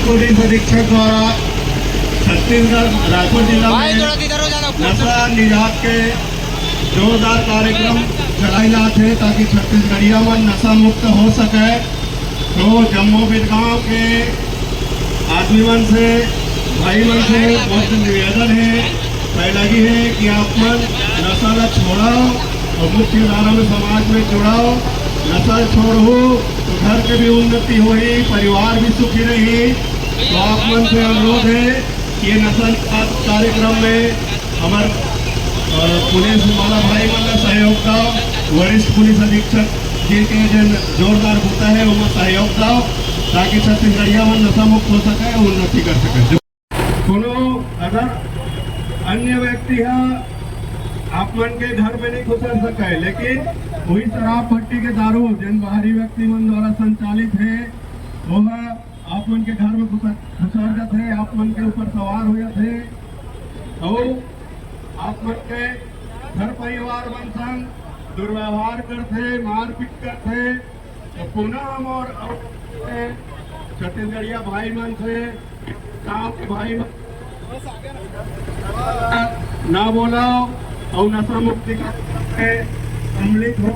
Police अधीक्षक द्वारा छत्तीसगढ़ रायपुर जिला में नशा निजात के जोरदार कार्यक्रम चलाई जाते हैं ताकि छत्तीसगढ़िया मन नशा मुक्त हो सके। तो जम्मू बिरगांव के आदमी मन से भाई मन से बहुत निवेदन है पहला ही है कि आप मन नशा ला छोड़ाओ और मुख्य धारा में समाज में जुड़ाओ। नशा छोड़ो तो घर के भी उन्नति होगी, परिवार भी सुखी रही। तो आप मन से अनुरोध है कि ये नशा कार्यक्रम में हमारे पुलिस वाला भाई मन सहयोग दाओ, वरिष्ठ पुलिस अधीक्षक जी के जो जोरदार होता है वो सहयोग दाओ ताकि छत्तीसगढ़िया मन नशा मुक्त हो सके, उन्नति कर सके। कोनो अगर अन्य व्यक्ति है आप मन के घर में नहीं घुसर सके, लेकिन वही शराब भट्टी के दारू जिन बाहरी व्यक्ति मन द्वारा संचालित है वो आप मन के घर में घुसर जाते हैं, आप मन के ऊपर सवार हो जाते हैं और आप मन के घर परिवार मन संग दुर्व्यवहार करते, मारपीट करते। तो पुनः हम और छत्तीसगढ़िया भाई मन से गाँव के भाई मन ना बोलाओ और नशा मुक्ति का सम्मिलित हो।